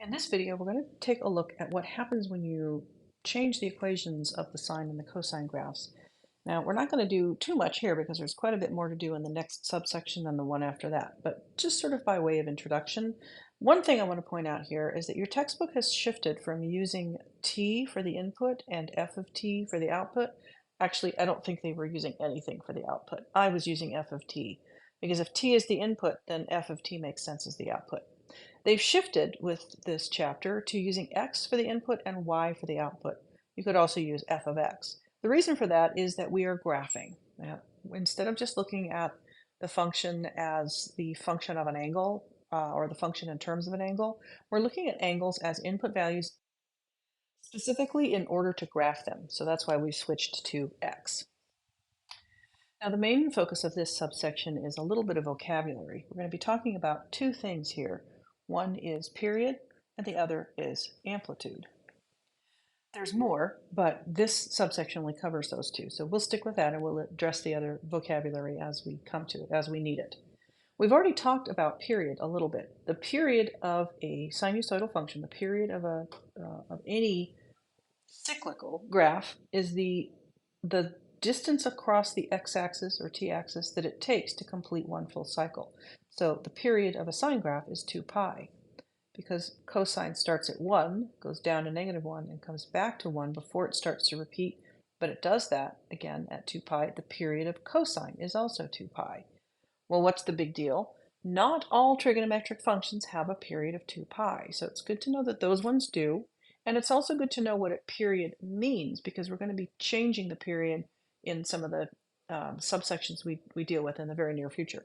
In this video, we're going to take a look at what happens when you change the equations of the sine and the cosine graphs. Now, we're not going to do too much here because there's quite a bit more to do in the next subsection than the one after that, but just sort of by way of introduction, one thing I want to point out here is that your textbook has shifted from using t for the input and f of t for the output. Actually, I don't think they were using anything for the output. I was using f of t because if t is the input, then f of t makes sense as the output. They've shifted with this chapter to using x for the input and y for the output. You could also use f of x. The reason for that is that we are graphing. Instead of just looking at the function as the function of an angle or the function in terms of an angle, we're looking at angles as input values specifically in order to graph them. So that's why we switched to x. Now, the main focus of this subsection is a little bit of vocabulary. We're going to be talking about two things here. One is period, and the other is amplitude. There's more, but this subsection only covers those two. So we'll stick with that and we'll address the other vocabulary as we come to it, as we need it. We've already talked about period a little bit. The period of a sinusoidal function, the period of any cyclical graph is the distance across the x-axis or t-axis that it takes to complete one full cycle. So the period of a sine graph is 2 pi. Because cosine starts at 1, goes down to -1, and comes back to 1 before it starts to repeat, but it does that again at 2 pi, the period of cosine is also 2 pi. Well, what's the big deal? Not all trigonometric functions have a period of 2 pi, so it's good to know that those ones do, and it's also good to know what a period means because we're going to be changing the period in some of the subsections we deal with in the very near future.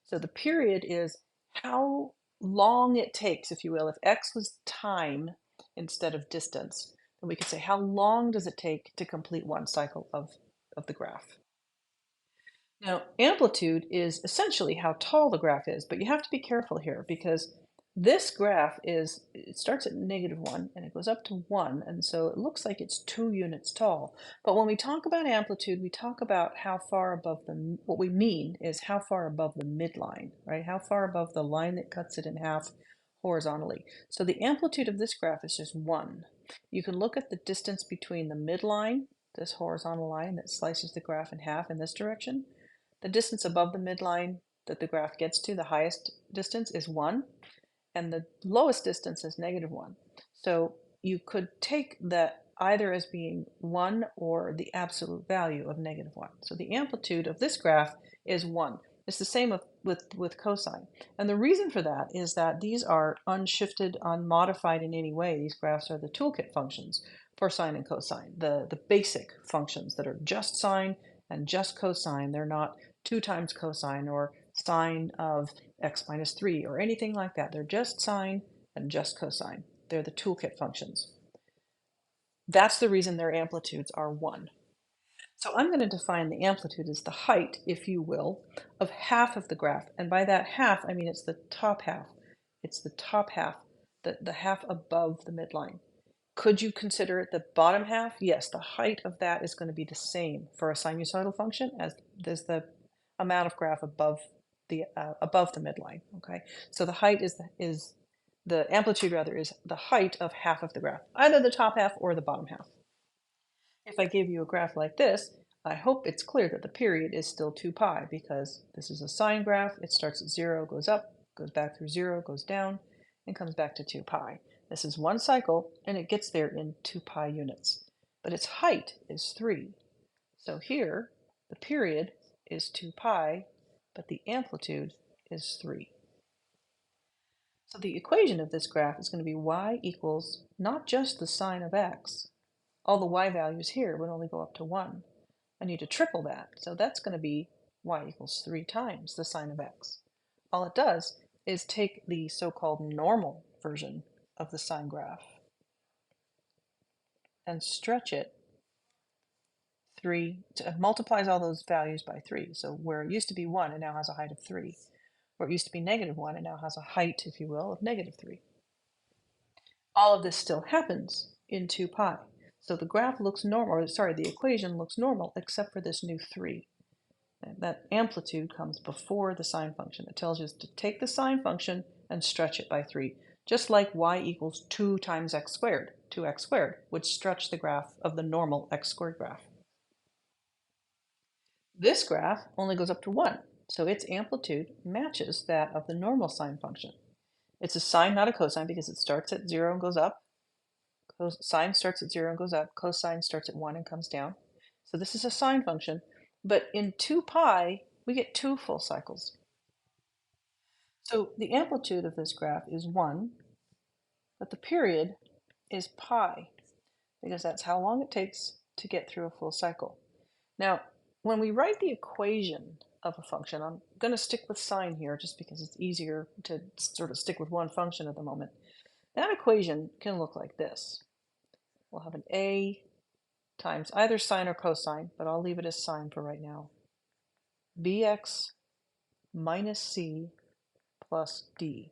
So the period is how long it takes, if you will. If x was time instead of distance, then we could say how long does it take to complete one cycle of the graph. Now, amplitude is essentially how tall the graph is, but you have to be careful here because this graph it starts at -1 and it goes up to 1, and so it looks like it's 2 units tall. But when we talk about amplitude, we talk about how far above what we mean is how far above the midline, right? How far above the line that cuts it in half horizontally. So the amplitude of this graph is just 1. You can look at the distance between the midline, this horizontal line that slices the graph in half in this direction. The distance above the midline that the graph gets to, the highest distance, is 1, and the lowest distance is -1. So you could take that either as being 1 or the absolute value of -1. So the amplitude of this graph is 1. It's the same with cosine. And the reason for that is that these are unshifted, unmodified in any way. These graphs are the toolkit functions for sine and cosine, the basic functions that are just sine and just cosine. They're not 2 times cosine or sine of x minus 3 or anything like that. They're just sine and just cosine. They're the toolkit functions. That's the reason their amplitudes are 1. So I'm going to define the amplitude as the height, if you will, of half of the graph. And by that half, I mean it's the top half. It's the top half, the half above the midline. Could you consider it the bottom half? Yes, the height of that is going to be the same for a sinusoidal function as the amount of graph above the midline. Okay, so the height is the amplitude rather is the height of half of the graph, either the top half or the bottom half. If I give you a graph like this, I hope it's clear that the period is still 2 pi because this is a sine graph. It starts at 0, goes up, goes back through 0, goes down, and comes back to 2 pi. This is one cycle, and it gets there in 2 pi units. But its height is 3. So here, the period is 2 pi, but the amplitude is 3. So the equation of this graph is going to be y equals not just the sine of x. All the y values here would only go up to 1. I need to triple that, so that's going to be y equals 3 times the sine of x. All it does is take the so-called normal version of the sine graph and stretch it 3, multiplies all those values by 3. So where it used to be 1, it now has a height of 3. Where it used to be -1, it now has a height, if you will, of -3. All of this still happens in 2 pi. So the graph looks normal, or sorry, the equation looks normal except for this new 3. And that amplitude comes before the sine function. It tells you to take the sine function and stretch it by 3. just like y equals 2 times x squared, 2x squared, would stretch the graph of the normal x squared graph. This graph only goes up to 1, so its amplitude matches that of the normal sine function. It's a sine, not a cosine, because it starts at 0 and goes up. Sine starts at 0 and goes up. Cosine starts at 1 and comes down. So this is a sine function, but in 2 pi, we get 2 full cycles. So the amplitude of this graph is 1, but the period is pi, because that's how long it takes to get through a full cycle. Now, when we write the equation of a function, I'm going to stick with sine here just because it's easier to sort of stick with one function at the moment. That equation can look like this. We'll have an a times either sine or cosine, but I'll leave it as sine for right now. Bx minus c plus d.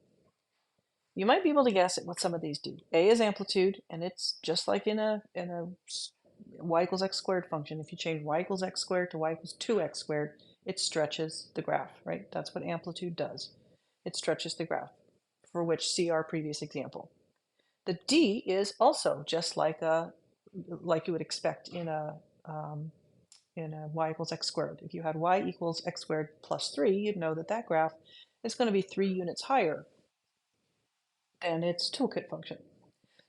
You might be able to guess at what some of these do. A is amplitude, and it's just like in a y equals x squared function. If you change y equals x squared to y equals 2x squared, it stretches the graph, right? That's what amplitude does. It stretches the graph, for which see our previous example. The d is also just like you would expect in a y equals x squared. If you had y equals x squared plus 3, you'd know that that graph is going to be 3 units higher than its toolkit function.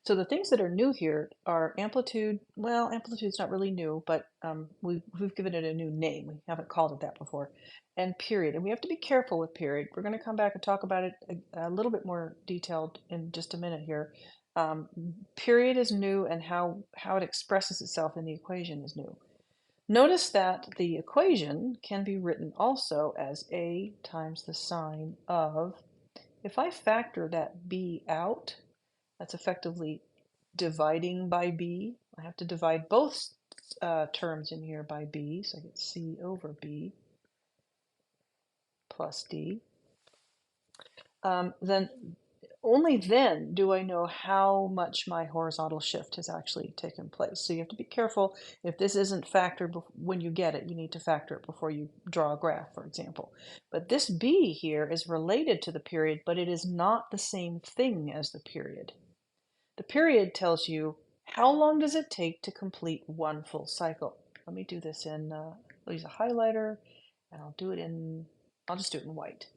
So the things that are new here are amplitude. Well, amplitude's not really new, but we've given it a new name. We haven't called it that before. And period. And we have to be careful with period. We're going to come back and talk about it a little bit more detailed in just a minute here. Period is new, and how it expresses itself in the equation is new. Notice that the equation can be written also as a times the sine of, if I factor that b out, that's effectively dividing by b. I have to divide both terms in here by b, so I get c over b plus d. Then only then do I know how much my horizontal shift has actually taken place. So you have to be careful. If this isn't factored when you get it, you need to factor it before you draw a graph, for example. But this b here is related to the period, but it is not the same thing as the period. The period tells you how long does it take to complete one full cycle. Let me do this in, I'll use a highlighter, and I'll just do it in white,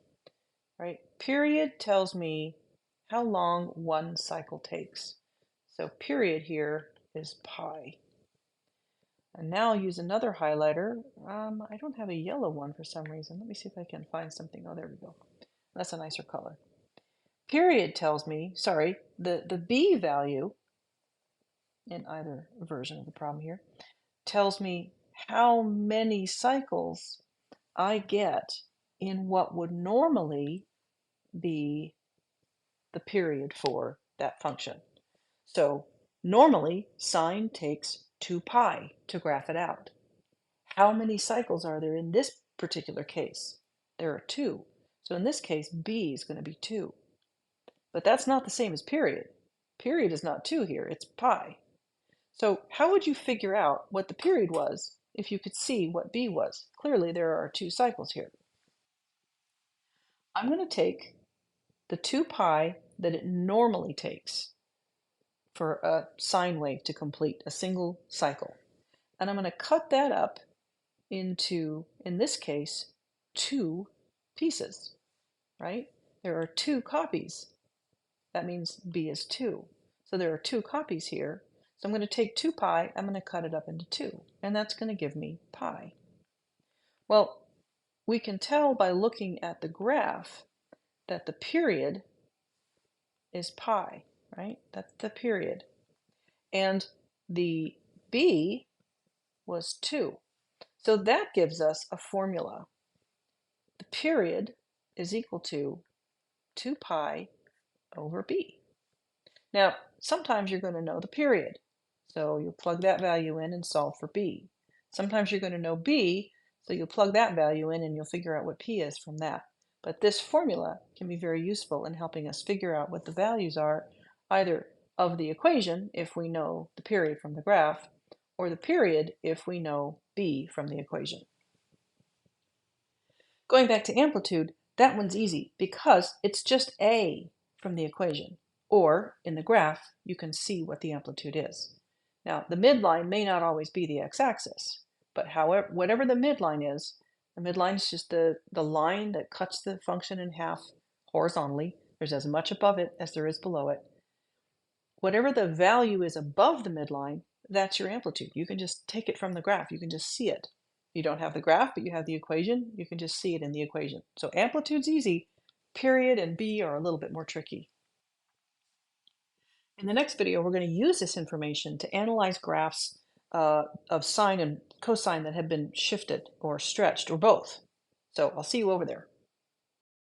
right? Period tells me how long one cycle takes. So period here is pi. And now I'll use another highlighter. I don't have a yellow one for some reason. Let me see if I can find something. Oh, there we go. That's a nicer color. Period tells me, sorry, the b value in either version of the problem here tells me how many cycles I get in what would normally be the period for that function. So normally sine takes 2 pi to graph it out. How many cycles are there in this particular case? There are 2. So in this case, b is going to be 2. But that's not the same as period. Period is not 2 here, it's pi. So how would you figure out what the period was if you could see what b was? Clearly there are 2 cycles here. I'm going to take the 2 pi that it normally takes for a sine wave to complete a single cycle. And I'm going to cut that up into, in this case, 2 pieces, right? There are 2 copies. That means b is 2. So there are 2 copies here. So I'm going to take 2 pi, I'm going to cut it up into 2, and that's going to give me pi. Well, we can tell by looking at the graph that the period is pi, right? That's the period. And the b was 2. So that gives us a formula. The period is equal to 2 pi over b. Now, sometimes you're going to know the period. So you'll plug that value in and solve for b. Sometimes you're going to know b, so you'll plug that value in and you'll figure out what p is from that. But this formula can be very useful in helping us figure out what the values are, either of the equation, if we know the period from the graph, or the period if we know b from the equation. Going back to amplitude, that one's easy because it's just a from the equation. or in the graph, you can see what the amplitude is. Now, the midline may not always be the x-axis, but however, whatever the midline is just the line that cuts the function in half horizontally. There's as much above it as there is below it. Whatever the value is above the midline, that's your amplitude. You can just take it from the graph. You can just see it. You don't have the graph, but you have the equation. You can just see it in the equation. So amplitude's easy. Period and B are a little bit more tricky. In the next video, we're going to use this information to analyze graphs of sine and cosine that have been shifted or stretched or both. So I'll see you over there.